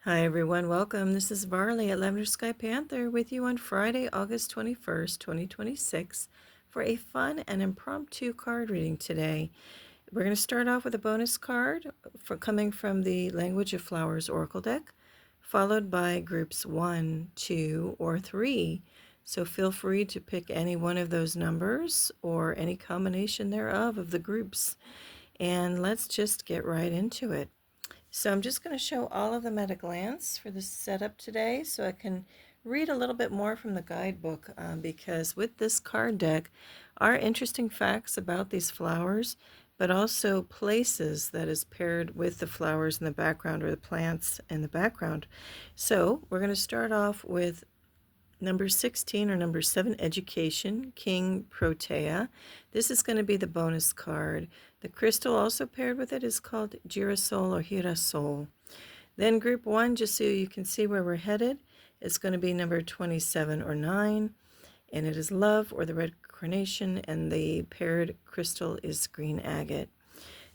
Hi everyone, welcome. This is Varley at Lavender Sky Panther with you on Friday, August 21st, 2026 for a fun and impromptu card reading today. We're going to start off with a bonus card coming from the Language of Flowers Oracle deck, followed by groups 1, 2, or 3. So feel free to pick any one of those numbers or any combination thereof of the groups. And let's just get right into it. So I'm just going to show all of them at a glance for this setup today so I can read a little bit more from the guidebook because with this card deck are interesting facts about these flowers, but also places that is paired with the flowers in the background or the plants in the background. So we're going to start off with number 16 or number 7, Education, King Protea. This is going to be the bonus card. The crystal also paired with it is called girasol or girasol. Then group 1, just so you can see where we're headed, is going to be number 27 or 9, and it is love or the red carnation, and the paired crystal is green agate.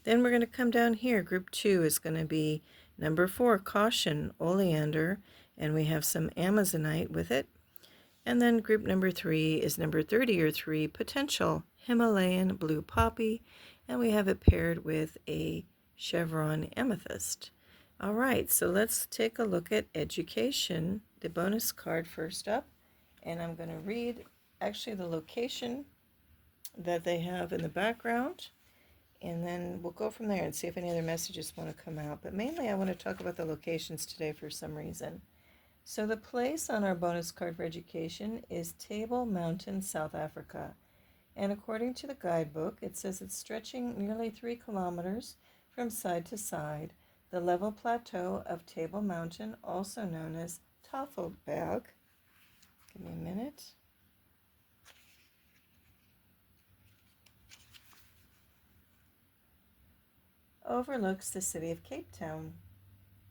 Then we're going to come down here. Group 2 is going to be number 4, caution, oleander, and we have some amazonite with it. And then group number 3 is number 30 or 3, potential, Himalayan blue poppy, and we have it paired with a chevron amethyst. All right, so let's take a look at education, the bonus card first up, and I'm going to read actually the location that they have in the background, and then we'll go from there and see if any other messages want to come out. But mainly I want to talk about the locations today for some reason. So the place on our bonus card for education is Table Mountain, South Africa. And according to the guidebook, it says it's stretching nearly 3 kilometers from side to side. The level plateau of Table Mountain, also known as Tafelberg, give me a minute, overlooks the city of Cape Town.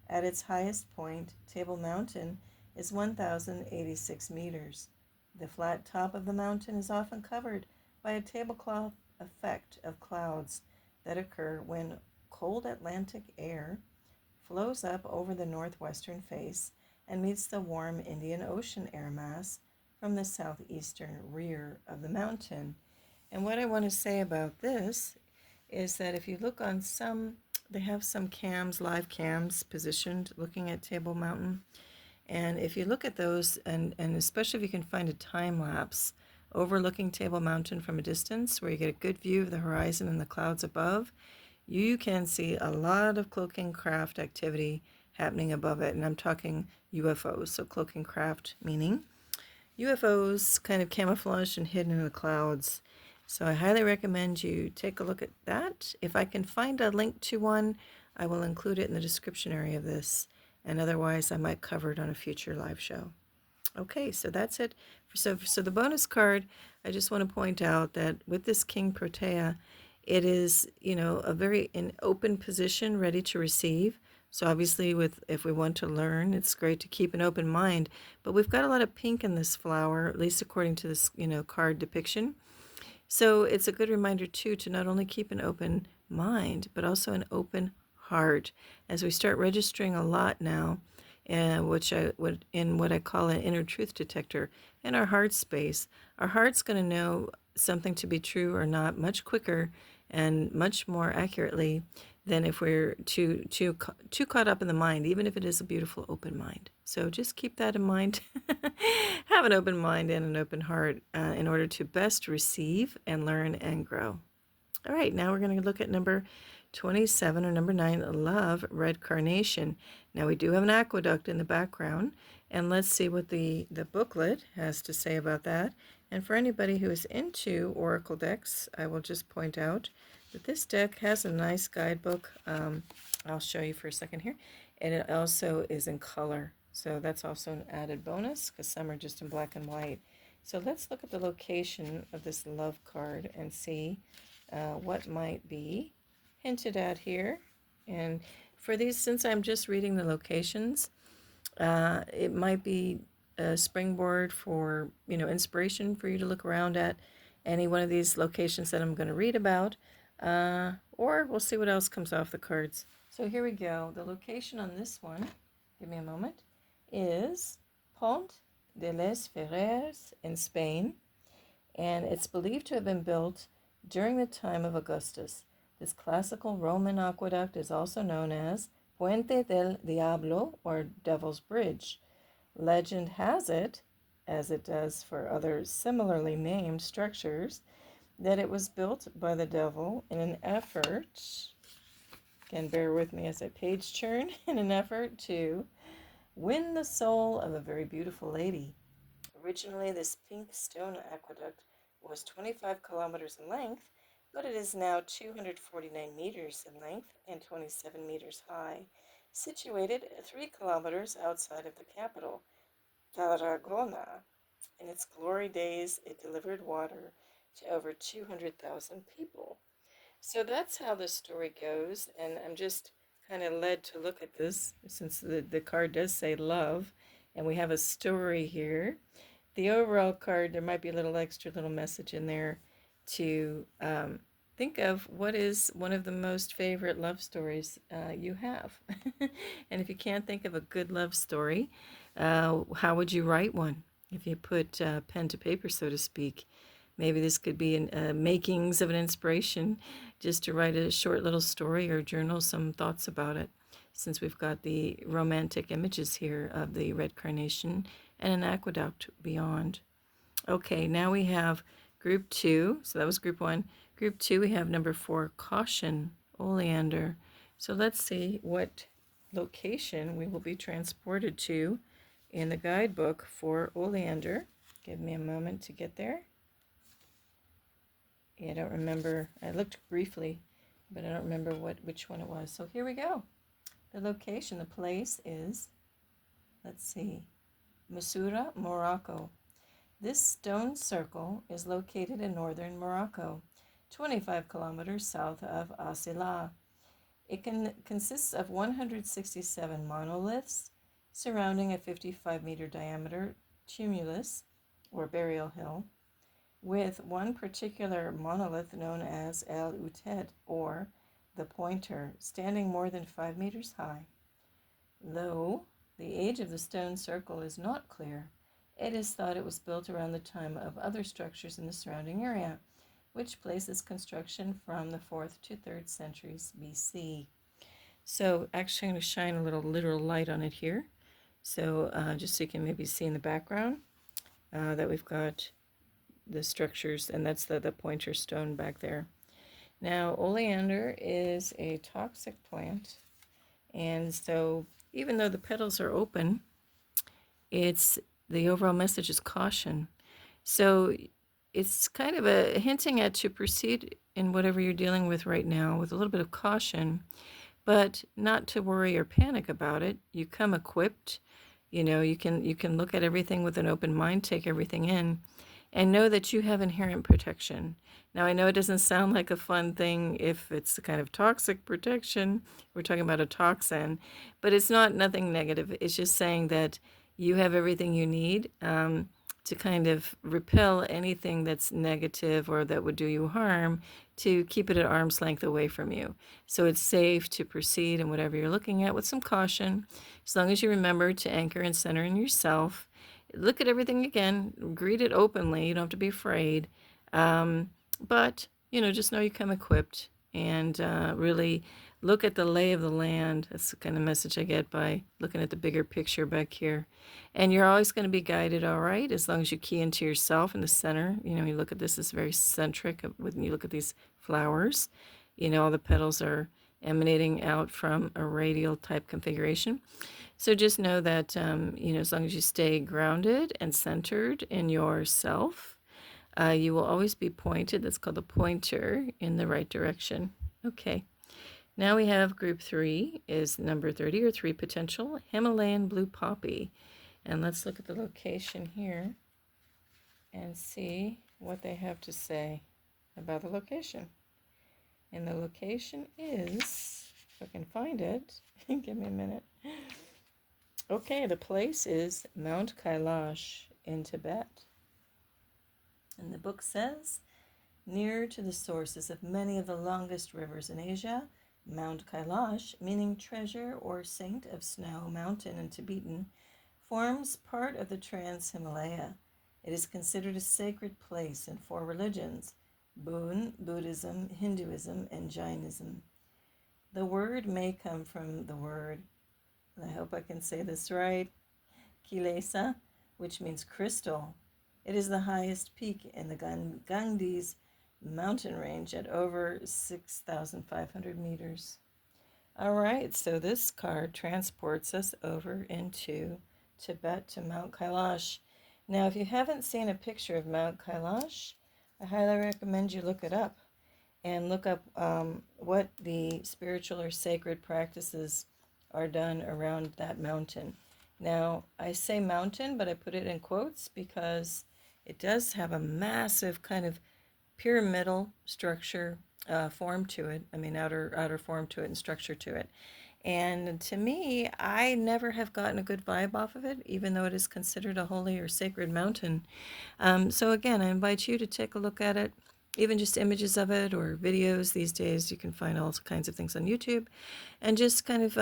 At its highest point, Table Mountain is 1,086 meters. The flat top of the mountain is often covered by a tablecloth effect of clouds that occur when cold Atlantic air flows up over the northwestern face and meets the warm Indian Ocean air mass from the southeastern rear of the mountain. And what I want to say about this is that if you look on some, they have some cams, live cams positioned looking at Table Mountain. And if you look at those, and especially if you can find a time lapse overlooking Table Mountain from a distance where you get a good view of the horizon and the clouds above, you can see a lot of cloaking craft activity happening above it. And I'm talking UFOs. So cloaking craft meaning UFOs kind of camouflaged and hidden in the clouds. So I highly recommend you take a look at that. If I can find a link to one, I will include it in the description area of this. And otherwise, I might cover it on a future live show. Okay, so that's it. So the bonus card, I just want to point out that with this King Protea, it is, a very in open position, ready to receive. So obviously, if we want to learn, it's great to keep an open mind. But we've got a lot of pink in this flower, at least according to this, card depiction. So it's a good reminder too to not only keep an open mind, but also an open heart as we start registering a lot now, which I would in what I call an inner truth detector in our heart space. Our heart's going to know something to be true or not much quicker and much more accurately than if we're too caught up in the mind, even if it is a beautiful open mind. So just keep that in mind. Have an open mind and an open heart in order to best receive and learn and grow. All right, now we're going to look at number 27 or number 9, Love, Red Carnation. Now we do have an aqueduct in the background, and let's see what the booklet has to say about that. And for anybody who is into oracle decks, I will just point out that this deck has a nice guidebook. I'll show you for a second here. And it also is in color. So that's also an added bonus because some are just in black and white. So let's look at the location of this love card and see what might be hinted at here. And for these, since I'm just reading the locations, it might be a springboard for, inspiration for you to look around at any one of these locations that I'm going to read about, or we'll see what else comes off the cards. So here we go. The location on this one give me a moment, is Pont de les Ferrers in Spain, and it's believed to have been built during the time of Augustus. This classical Roman aqueduct is also known as Puente del Diablo, or Devil's Bridge. Legend has it, as it does for other similarly named structures, that it was built by the devil in an effort, again, bear with me as I page turn, in an effort to win the soul of a very beautiful lady. Originally, this pink stone aqueduct was 25 kilometers in length, but it is now 249 meters in length and 27 meters high, situated 3 kilometers outside of the capital, Tarragona. In its glory days, it delivered water to over 200,000 people. So that's how the story goes, and I'm just kind of led to look at this since the card does say love, and we have a story here. The overall card, there might be a little extra little message in there to think of what is one of the most favorite love stories you have. And if you can't think of a good love story, how would you write one? If you put pen to paper, so to speak, maybe this could be makings of an inspiration just to write a short little story or journal some thoughts about it, since we've got the romantic images here of the red carnation and an aqueduct beyond. Okay, now we have group 2. So that was group 1. Group 2, we have number 4, caution, oleander. So let's see what location we will be transported to in the guidebook for oleander. Give me a moment to get there. Yeah, I don't remember. I looked briefly, but I don't remember which one it was. So here we go. The location, the place is, let's see, Masura, Morocco. This stone circle is located in northern Morocco, 25 kilometers south of Asila. It consists of 167 monoliths surrounding a 55-meter diameter tumulus, or burial hill, with one particular monolith known as El Uted, or the Pointer, standing more than 5 meters high. Though the age of the stone circle is not clear, it is thought it was built around the time of other structures in the surrounding area, which places construction from the 4th to 3rd centuries BC. So actually I'm going to shine a little literal light on it here. So just so you can maybe see in the background that we've got the structures, and that's the pointer stone back there. Now, oleander is a toxic plant, and so even though the petals are open, the overall message is caution. So it's kind of a hinting at to proceed in whatever you're dealing with right now with a little bit of caution, but not to worry or panic about it. You come equipped. You can look at everything with an open mind, take everything in, and know that you have inherent protection. Now, I know it doesn't sound like a fun thing if it's the kind of toxic protection. We're talking about a toxin, but it's nothing negative. It's just saying that you have everything you need to kind of repel anything that's negative or that would do you harm, to keep it at arm's length away from you. So it's safe to proceed in whatever you're looking at with some caution, as long as you remember to anchor and center in yourself. Look at everything again, greet it openly, you don't have to be afraid, but just know you come equipped, and really look at the lay of the land. That's the kind of message I get by looking at the bigger picture back here. And you're always going to be guided all right, as long as you key into yourself in the center. You look at this as very centric. When you look at these flowers, all the petals are emanating out from a radial type configuration. So just know that, as long as you stay grounded and centered in yourself, you will always be pointed. That's called the pointer, in the right direction. Okay. Now we have group 3 is number 30, or 3 potential, Himalayan blue poppy. And let's look at the location here and see what they have to say about the location. And the location is, if I can find it, give me a minute. Okay, the place is Mount Kailash in Tibet. And the book says, near to the sources of many of the longest rivers in Asia, Mount Kailash, meaning treasure or saint of snow mountain in Tibetan, forms part of the Trans-Himalaya. It is considered a sacred place in four religions: Buddhism, Hinduism, and Jainism. The word may come from the word, and I hope I can say this right, Kilesa, which means crystal. It is the highest peak in the Ganges mountain range at over 6,500 meters. All right, so this card transports us over into Tibet to Mount Kailash. Now, if you haven't seen a picture of Mount Kailash, I highly recommend you look it up and look up what the spiritual or sacred practices are done around that mountain. Now, I say mountain, but I put it in quotes because it does have a massive kind of pyramidal structure form to it. I mean, outer form to it and structure to it. And to me, I never have gotten a good vibe off of it, even though it is considered a holy or sacred mountain. So again, I invite you to take a look at it, even just images of it or videos. These days, you can find all kinds of things on YouTube, and just kind of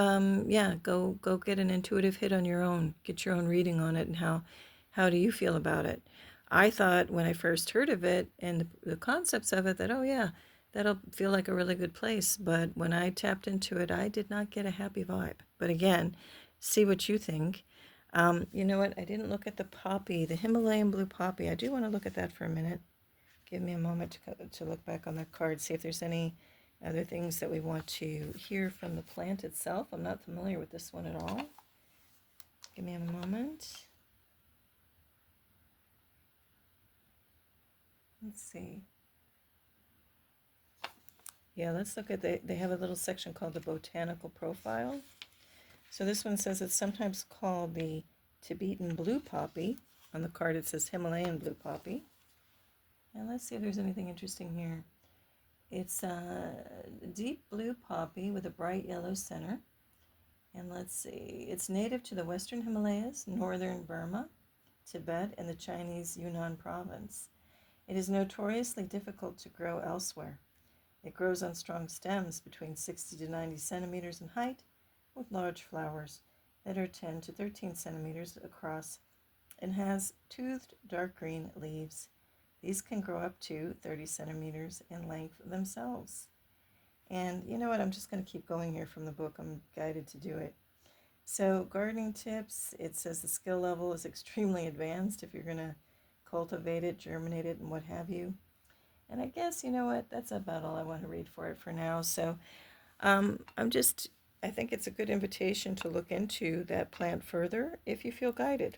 go get an intuitive hit on your own, get your own reading on it, and how do you feel about it? I thought when I first heard of it and the concepts of it that, oh yeah, that'll feel like a really good place. But when I tapped into it, I did not get a happy vibe. But again, see what you think. You know what? I didn't look at the poppy, the Himalayan blue poppy. I do want to look at that for a minute. Give me a moment to look back on that card, see if there's any other things that we want to hear from the plant itself. I'm not familiar with this one at all. Give me a moment. Let's see. Yeah, let's look at they have a little section called the botanical profile. So this one says it's sometimes called the Tibetan blue poppy. On the card it says Himalayan blue poppy. And let's see if there's anything interesting here. It's a deep blue poppy with a bright yellow center. And let's see, it's native to the western Himalayas, northern Burma, Tibet, and the Chinese Yunnan province. It is notoriously difficult to grow elsewhere. It grows on strong stems between 60 to 90 centimeters in height, with large flowers that are 10 to 13 centimeters across and has toothed dark green leaves. These can grow up to 30 centimeters in length themselves. And you know what? I'm just going to keep going here from the book. I'm guided to do it. So gardening tips, it says the skill level is extremely advanced if you're going to cultivate it, germinate it, and what have you. And I guess, you know what, that's about all I want to read for it for now. So I think it's a good invitation to look into that plant further if you feel guided.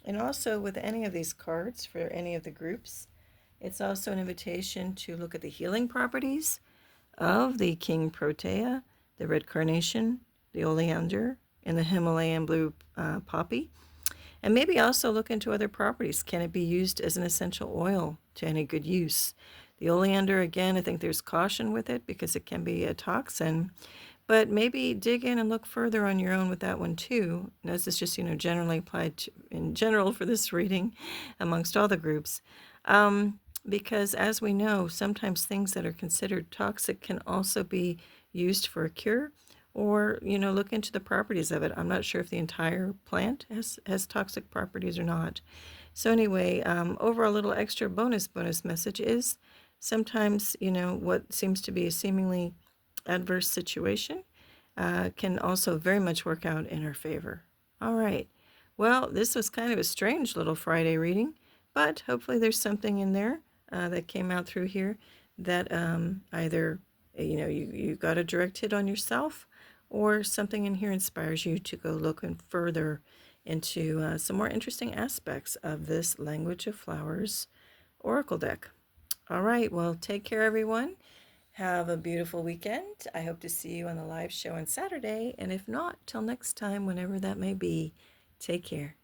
And also with any of these cards for any of the groups, it's also an invitation to look at the healing properties of the King Protea, the red carnation, the oleander, and the Himalayan blue poppy. And maybe also look into other properties. Can it be used as an essential oil to any good use? The oleander, again, I think there's caution with it because it can be a toxin. But maybe dig in and look further on your own with that one too. And this is just, generally applied in general for this reading amongst all the groups. Because as we know, sometimes things that are considered toxic can also be used for a cure, or look into the properties of it. I'm not sure if the entire plant has toxic properties or not. So anyway, overall little extra bonus message is sometimes what seems to be a seemingly adverse situation can also very much work out in our favor. All right, well, this was kind of a strange little Friday reading, but hopefully there's something in there that came out through here that either you got a direct hit on yourself, or something in here inspires you to go looking further into some more interesting aspects of this Language of Flowers Oracle deck. All right, well, take care, everyone. Have a beautiful weekend. I hope to see you on the live show on Saturday, and if not, till next time, whenever that may be, take care.